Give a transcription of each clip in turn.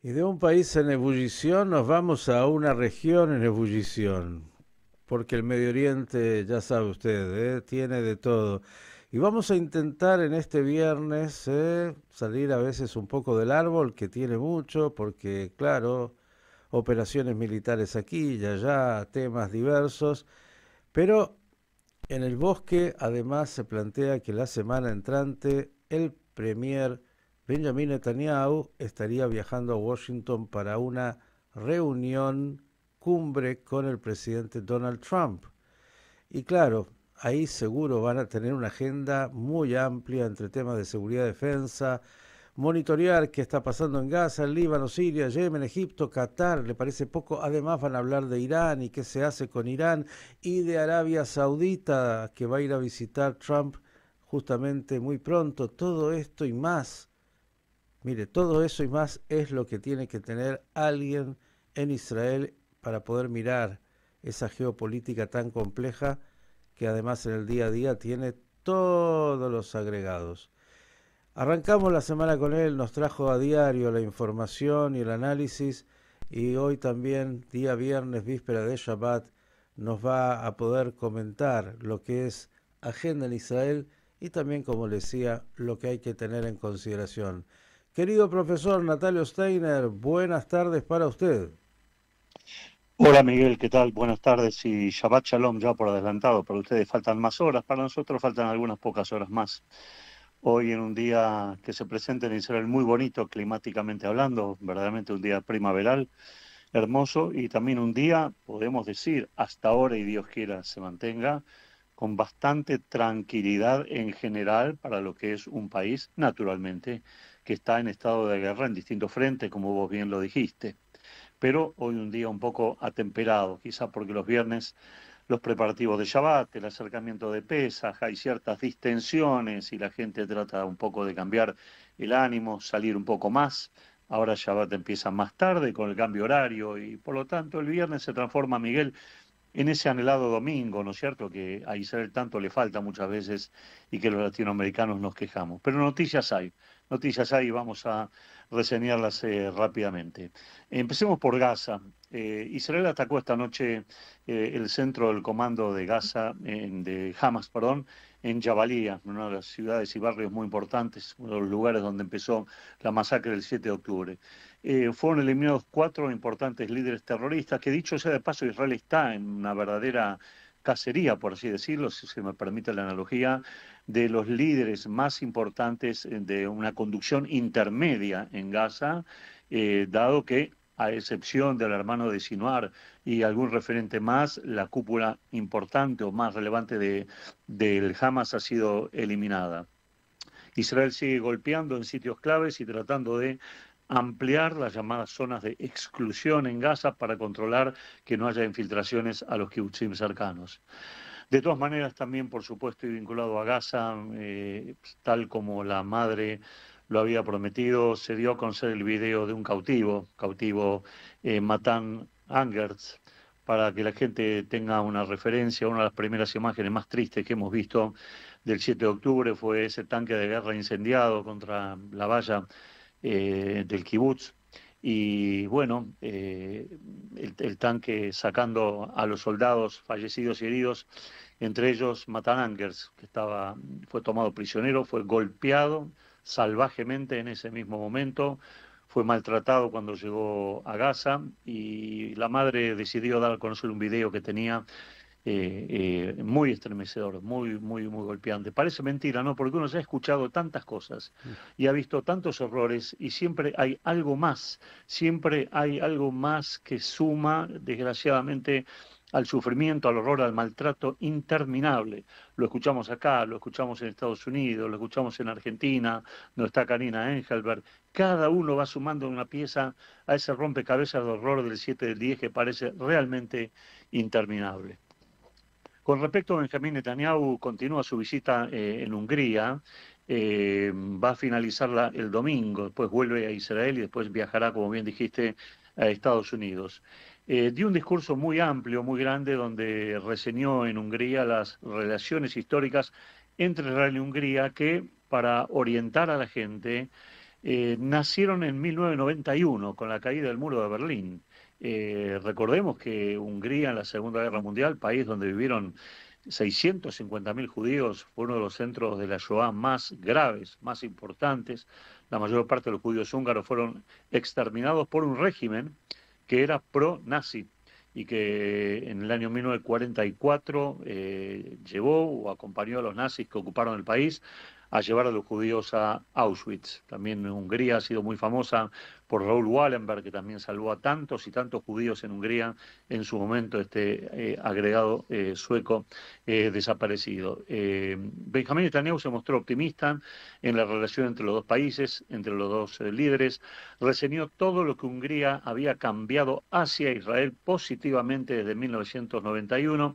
Y de un país en ebullición nos vamos a una región en ebullición, porque el Medio Oriente, ya sabe usted, tiene de todo. Y vamos a intentar en este viernes salir a veces un poco del árbol, que tiene mucho, porque claro, operaciones militares aquí y allá, temas diversos, pero en el bosque además se plantea que la semana entrante el premier Benjamin Netanyahu estaría viajando a Washington para una reunión cumbre con el presidente Donald Trump. Y claro, ahí seguro van a tener una agenda muy amplia entre temas de seguridad y defensa, monitorear qué está pasando en Gaza, en Líbano, Siria, Yemen, Egipto, Qatar, le parece poco. Además van a hablar de Irán y qué se hace con Irán y de Arabia Saudita, que va a ir a visitar Trump justamente muy pronto. Todo esto y más, mire, todo eso y más es lo que tiene que tener alguien en Israel para poder mirar esa geopolítica tan compleja que además en el día a día tiene todos los agregados. Arrancamos la semana con él, nos trajo a diario la información y el análisis y hoy también, día viernes, víspera de Shabbat, nos va a poder comentar lo que es agenda en Israel y también, como le decía, lo que hay que tener en consideración. Querido profesor Natalio Steiner, buenas tardes para usted. Hola Miguel, ¿qué tal? Buenas tardes y Shabbat Shalom ya por adelantado. Para ustedes faltan más horas, para nosotros faltan algunas pocas horas más. Hoy en un día que se presenta en Israel muy bonito climáticamente hablando, verdaderamente un día primaveral, hermoso y también un día, podemos decir, hasta ahora y Dios quiera se mantenga, con bastante tranquilidad en general para lo que es un país, naturalmente, que está en estado de guerra en distintos frentes, como vos bien lo dijiste, pero hoy un día un poco atemperado, quizá porque los viernes los preparativos de Shabbat, el acercamiento de Pesaj, hay ciertas distensiones y la gente trata un poco de cambiar el ánimo, salir un poco más. Ahora Shabbat empieza más tarde con el cambio horario y por lo tanto el viernes se transforma, Miguel, en ese anhelado domingo, ¿no es cierto? Que a Israel tanto le falta muchas veces y que los latinoamericanos nos quejamos. Pero noticias hay y vamos a reseñarlas rápidamente. Empecemos por Gaza. Israel atacó esta noche el centro del comando de Gaza, de Hamas, perdón, en Jabalía, una de las ciudades y barrios muy importantes, uno de los lugares donde empezó la masacre del 7 de octubre. Fueron eliminados 4 importantes líderes terroristas, que dicho sea de paso, Israel está en una verdadera cacería, por así decirlo, si se me permite la analogía, de los líderes más importantes de una conducción intermedia en Gaza, dado que, a excepción del hermano de Sinwar y algún referente más, la cúpula importante o más relevante del Hamas ha sido eliminada. Israel sigue golpeando en sitios claves y tratando de ampliar las llamadas zonas de exclusión en Gaza para controlar que no haya infiltraciones a los kibutzim cercanos. De todas maneras, también, por supuesto, y vinculado a Gaza, tal como la madre lo había prometido, se dio a conocer el video de un cautivo Matan Angertz, para que la gente tenga una referencia. Una de las primeras imágenes más tristes que hemos visto del 7 de octubre fue ese tanque de guerra incendiado contra la valla del kibutz. Y bueno, el tanque sacando a los soldados fallecidos y heridos, entre ellos Matan Angers, que fue tomado prisionero, fue golpeado salvajemente en ese mismo momento, fue maltratado cuando llegó a Gaza y la madre decidió dar a conocer un video que tenía muy estremecedor, muy golpeante. Parece mentira, ¿no? Porque uno ya ha escuchado tantas cosas y ha visto tantos horrores y siempre hay algo más que suma, desgraciadamente, al sufrimiento, al horror, al maltrato interminable. Lo escuchamos acá, lo escuchamos en Estados Unidos, lo escuchamos en Argentina, no está Karina Engelberg. Cada uno va sumando una pieza a ese rompecabezas de horror del 7 del 10 que parece realmente interminable. Con respecto a Benjamín Netanyahu, continúa su visita en Hungría, va a finalizarla el domingo, después vuelve a Israel y después viajará, como bien dijiste, a Estados Unidos. Dio un discurso muy amplio, muy grande, donde reseñó en Hungría las relaciones históricas entre Israel y Hungría, que para orientar a la gente nacieron en 1991 con la caída del muro de Berlín. Recordemos que Hungría en la Segunda Guerra Mundial, país donde vivieron 650.000 judíos, fue uno de los centros de la Shoah más graves, más importantes. La mayor parte de los judíos húngaros fueron exterminados por un régimen que era pro-nazi y que en el año 1944 llevó o acompañó a los nazis que ocuparon el país a llevar a los judíos a Auschwitz. También Hungría ha sido muy famosa por Raoul Wallenberg, que también salvó a tantos y tantos judíos en Hungría en su momento, agregado sueco desaparecido. Benjamín Netanyahu se mostró optimista en la relación entre los dos países, entre los dos líderes, reseñó todo lo que Hungría había cambiado hacia Israel positivamente desde 1991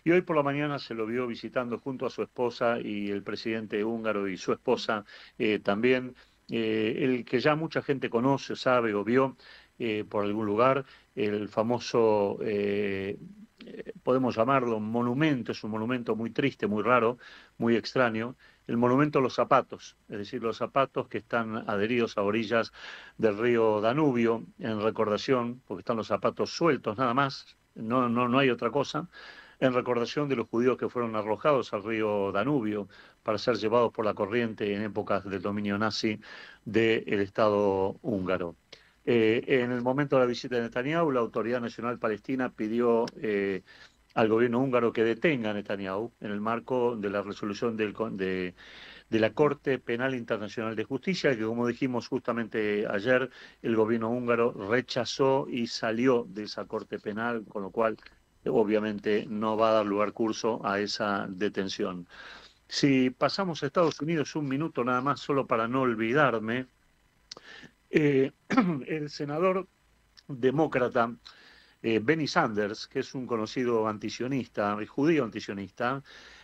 y hoy por la mañana se lo vio visitando junto a su esposa y el presidente húngaro y su esposa también, el que ya mucha gente conoce, sabe o vio por algún lugar, el famoso, podemos llamarlo un monumento, es un monumento muy triste, muy raro, muy extraño, el monumento a los zapatos, es decir, los zapatos que están adheridos a orillas del río Danubio, en recordación, porque están los zapatos sueltos nada más, no hay otra cosa, en recordación de los judíos que fueron arrojados al río Danubio para ser llevados por la corriente en épocas del dominio nazi del Estado húngaro. En el momento de la visita de Netanyahu, la Autoridad Nacional Palestina pidió al gobierno húngaro que detenga a Netanyahu en el marco de la resolución de la Corte Penal Internacional de Justicia, que como dijimos justamente ayer, el gobierno húngaro rechazó y salió de esa Corte Penal, con lo cual obviamente no va a dar lugar curso a esa detención. Si pasamos a Estados Unidos un minuto nada más, solo para no olvidarme, el senador demócrata Bernie Sanders, que es un conocido antisionista, judío antisionista,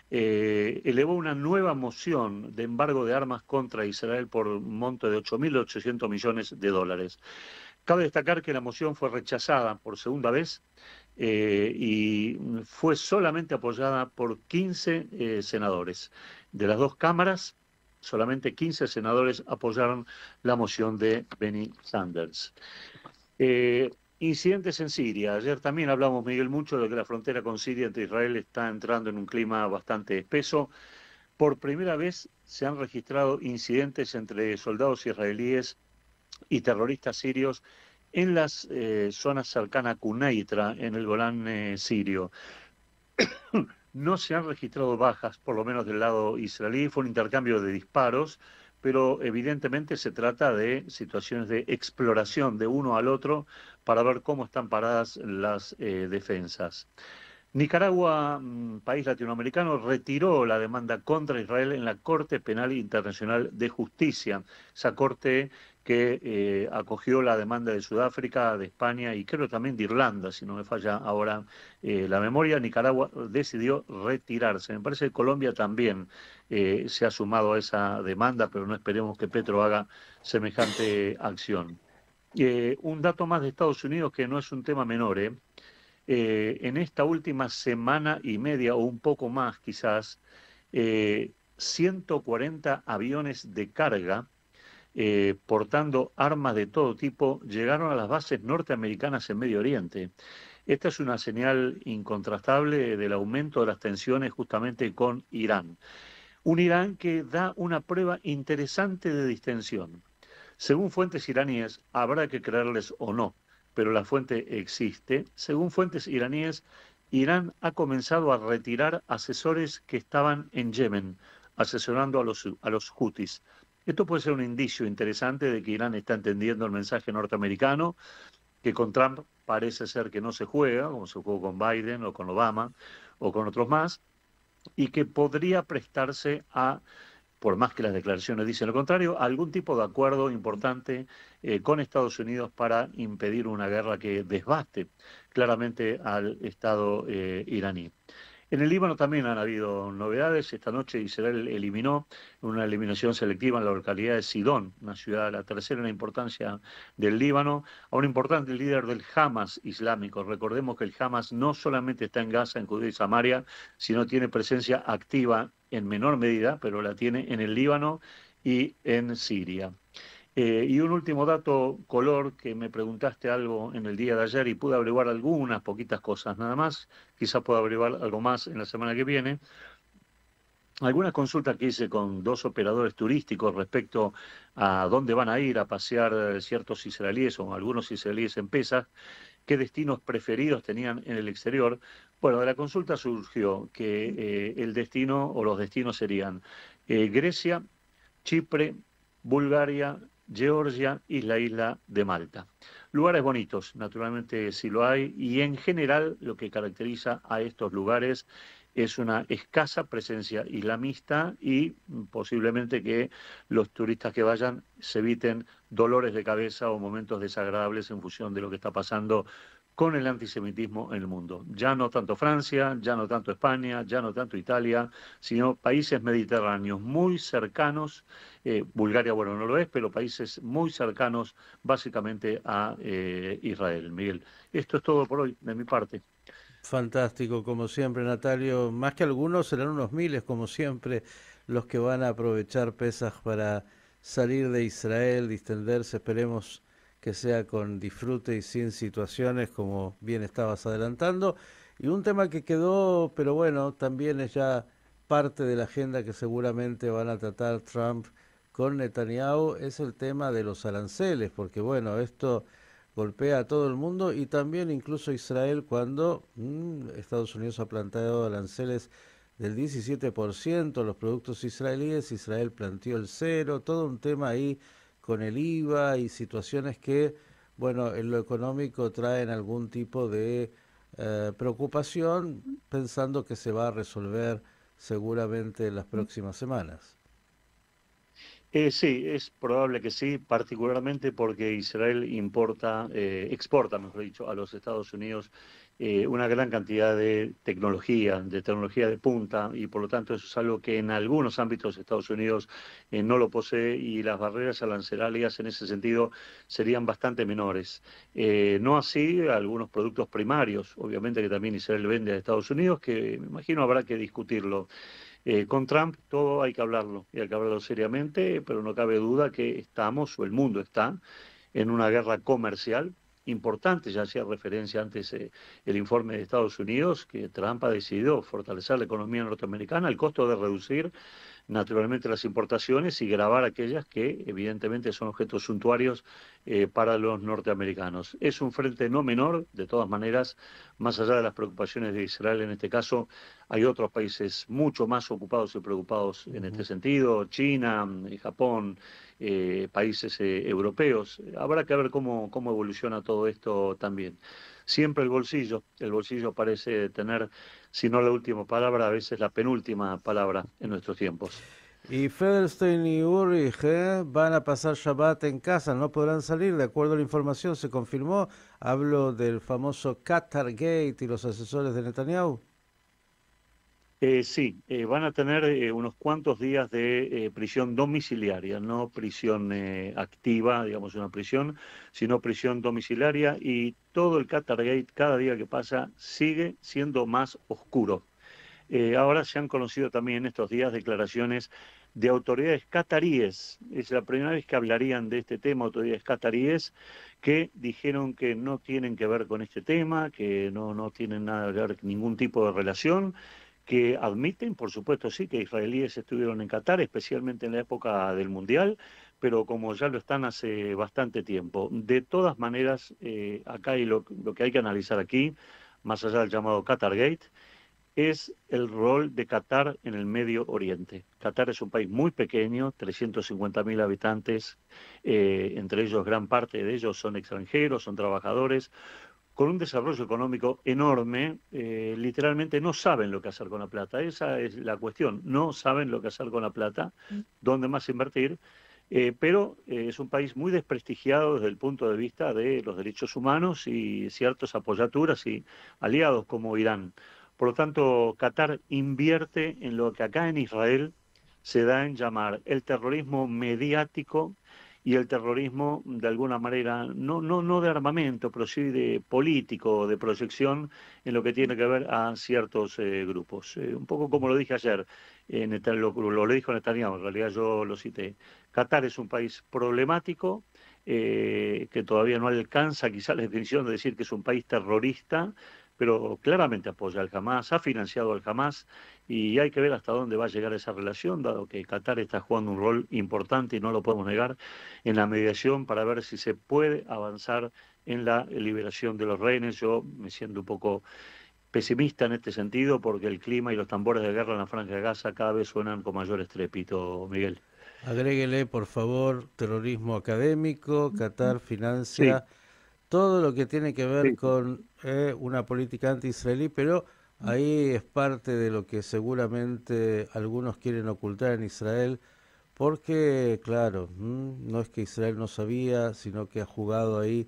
elevó una nueva moción de embargo de armas contra Israel por un monto de 8.800 millones de dólares. Cabe destacar que la moción fue rechazada por segunda vez y fue solamente apoyada por 15 senadores. De las dos cámaras, solamente 15 senadores apoyaron la moción de Bernie Sanders. Incidentes en Siria. Ayer también hablamos, Miguel, mucho de que la frontera con Siria entre Israel está entrando en un clima bastante espeso. Por primera vez se han registrado incidentes entre soldados israelíes y terroristas sirios en las zonas cercanas a Quneitra, en el Golán sirio. No se han registrado bajas, por lo menos del lado israelí, fue un intercambio de disparos, pero evidentemente se trata de situaciones de exploración de uno al otro para ver cómo están paradas las defensas. Nicaragua, país latinoamericano, retiró la demanda contra Israel en la Corte Penal Internacional de Justicia, esa corte que acogió la demanda de Sudáfrica, de España y creo también de Irlanda, si no me falla ahora la memoria. Nicaragua decidió retirarse. Me parece que Colombia también se ha sumado a esa demanda, pero no esperemos que Petro haga semejante acción. Un dato más de Estados Unidos que no es un tema menor, en esta última semana y media o un poco más quizás, 140 aviones de carga portando armas de todo tipo llegaron a las bases norteamericanas en Medio Oriente. Esta es una señal incontrastable del aumento de las tensiones justamente con Irán. Un Irán que da una prueba interesante de distensión. Según fuentes iraníes, habrá que creerles o no, pero la fuente existe. Según fuentes iraníes, Irán ha comenzado a retirar asesores que estaban en Yemen, asesorando a los hutis. Esto puede ser un indicio interesante de que Irán está entendiendo el mensaje norteamericano, que con Trump parece ser que no se juega, como se jugó con Biden o con Obama o con otros más, y que podría prestarse a, por más que las declaraciones dicen lo contrario, algún tipo de acuerdo importante con Estados Unidos para impedir una guerra que desbaste claramente al Estado iraní. En el Líbano también han habido novedades. Esta noche Israel eliminó una eliminación selectiva en la localidad de Sidón, una ciudad, la tercera en la importancia del Líbano, a un importante líder del Hamas islámico. Recordemos que el Hamas no solamente está en Gaza, en Judea y Samaria, sino tiene presencia activa en menor medida, pero la tiene en el Líbano y en Siria. Y un último dato, color, que me preguntaste algo en el día de ayer y pude averiguar algunas poquitas cosas nada más, quizá pueda averiguar algo más en la semana que viene. Alguna consulta que hice con dos operadores turísticos respecto a dónde van a ir a pasear ciertos israelíes o algunos israelíes en Pesach, qué destinos preferidos tenían en el exterior. Bueno, de la consulta surgió que el destino o los destinos serían Grecia, Chipre, Bulgaria, Georgia y la isla de Malta. Lugares bonitos, naturalmente sí lo hay, y en general lo que caracteriza a estos lugares es una escasa presencia islamista y posiblemente que los turistas que vayan se eviten dolores de cabeza o momentos desagradables en función de lo que está pasando con el antisemitismo en el mundo. Ya no tanto Francia, ya no tanto España, ya no tanto Italia, sino países mediterráneos muy cercanos. Bulgaria, bueno, no lo es, pero países muy cercanos básicamente a Israel. Miguel, esto es todo por hoy de mi parte. Fantástico, como siempre, Natalio. Más que algunos, serán unos miles, como siempre, los que van a aprovechar Pesaj para salir de Israel, distenderse. Esperemos que sea con disfrute y sin situaciones, como bien estabas adelantando. Y un tema que quedó, pero bueno, también es ya parte de la agenda que seguramente van a tratar Trump con Netanyahu, es el tema de los aranceles, porque bueno, esto golpea a todo el mundo y también incluso a Israel cuando Estados Unidos ha planteado aranceles del 17% a los productos israelíes, Israel planteó el cero, todo un tema ahí con el IVA y situaciones que, bueno, en lo económico traen algún tipo de preocupación, pensando que se va a resolver seguramente en las próximas semanas. Sí, es probable que sí, particularmente porque Israel importa, exporta, mejor dicho, a los Estados Unidos una gran cantidad de tecnología de punta, y por lo tanto eso es algo que en algunos ámbitos Estados Unidos no lo posee y las barreras arancelarias en ese sentido serían bastante menores. No así algunos productos primarios, obviamente que también Israel vende a Estados Unidos, que me imagino habrá que discutirlo. Con Trump todo hay que hablarlo y hay que hablarlo seriamente, pero no cabe duda que estamos, o el mundo está, en una guerra comercial importante. Ya hacía referencia antes el informe de Estados Unidos, que Trump ha decidido fortalecer la economía norteamericana al costo de reducir naturalmente las importaciones y gravar aquellas que evidentemente son objetos suntuarios para los norteamericanos. Es un frente no menor, de todas maneras, más allá de las preocupaciones de Israel en este caso, hay otros países mucho más ocupados y preocupados en este Ujú. sentido, China, Japón, países europeos. Habrá que ver cómo evoluciona todo esto también. Siempre el bolsillo parece tener, si no la última palabra, a veces la penúltima palabra en nuestros tiempos. Y Federstein y Ulrich van a pasar Shabbat en casa, no podrán salir, de acuerdo a la información, se confirmó. Hablo del famoso Qatar Gate y los asesores de Netanyahu. Sí, van a tener unos cuantos días de prisión domiciliaria, no prisión activa, digamos una prisión, sino prisión domiciliaria, y todo el Qatar Gate cada día que pasa sigue siendo más oscuro. Ahora se han conocido también en estos días declaraciones de autoridades cataríes. Es la primera vez que hablarían de este tema, autoridades cataríes, que dijeron que no tienen que ver con este tema, que no tienen nada que ver, ningún tipo de relación, que admiten, por supuesto sí, que israelíes estuvieron en Qatar, especialmente en la época del Mundial, pero como ya lo están hace bastante tiempo. De todas maneras, acá hay lo que hay que analizar aquí, más allá del llamado Qatar Gate, es el rol de Qatar en el Medio Oriente. Qatar es un país muy pequeño, 350.000 habitantes, entre ellos gran parte de ellos son extranjeros, son trabajadores, con un desarrollo económico enorme. Literalmente no saben lo que hacer con la plata. Esa es la cuestión, no saben lo que hacer con la plata, dónde más invertir. Pero es un país muy desprestigiado desde el punto de vista de los derechos humanos y ciertas apoyaturas y aliados como Irán. Por lo tanto, Qatar invierte en lo que acá en Israel se da en llamar el terrorismo mediático y el terrorismo de alguna manera, no de armamento, pero sí de político, de proyección en lo que tiene que ver a ciertos grupos. Un poco como lo dije ayer, lo dijo Netanyahu, en realidad yo lo cité. Qatar es un país problemático, que todavía no alcanza quizá la definición de decir que es un país terrorista, pero claramente apoya al Hamas, ha financiado al Hamas y hay que ver hasta dónde va a llegar esa relación, dado que Qatar está jugando un rol importante y no lo podemos negar en la mediación para ver si se puede avanzar en la liberación de los rehenes. Yo me siento un poco pesimista en este sentido porque el clima y los tambores de guerra en la Franja de Gaza cada vez suenan con mayor estrépito, Miguel. Agréguele, por favor, terrorismo académico. Qatar Sí, financia todo lo que tiene que ver sí, sí. con una política anti-israelí, pero ahí es parte de lo que seguramente algunos quieren ocultar en Israel, porque, claro, no es que Israel no sabía, sino que ha jugado ahí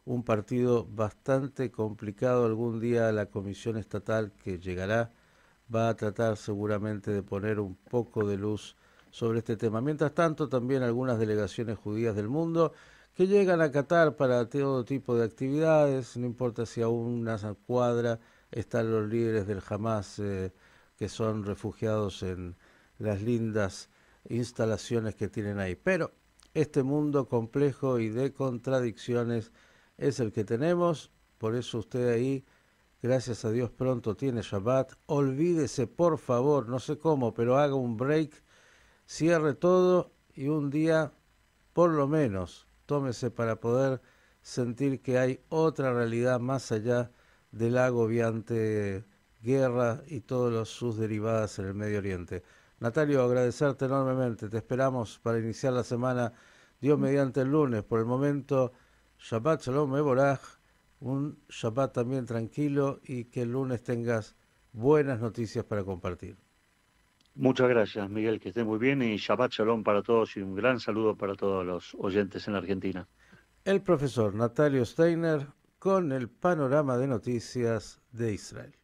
un partido bastante complicado. Algún día la comisión estatal que llegará va a tratar seguramente de poner un poco de luz sobre este tema. Mientras tanto, también algunas delegaciones judías del mundo que llegan a Qatar para todo tipo de actividades, no importa si a una cuadra están los líderes del Hamas que son refugiados en las lindas instalaciones que tienen ahí. Pero este mundo complejo y de contradicciones es el que tenemos, por eso usted ahí, gracias a Dios, pronto tiene Shabbat. Olvídese, por favor, no sé cómo, pero haga un break, cierre todo y un día, por lo menos, tómese para poder sentir que hay otra realidad más allá de la agobiante guerra y todas sus derivadas en el Medio Oriente. Natalio, agradecerte enormemente. Te esperamos para iniciar la semana, Dios mediante el lunes. Por el momento, Shabbat Shalom Mevorach, un Shabbat también tranquilo y que el lunes tengas buenas noticias para compartir. Muchas gracias, Miguel, que esté muy bien y Shabbat Shalom para todos y un gran saludo para todos los oyentes en la Argentina. El profesor Natalio Steiner con el panorama de noticias de Israel.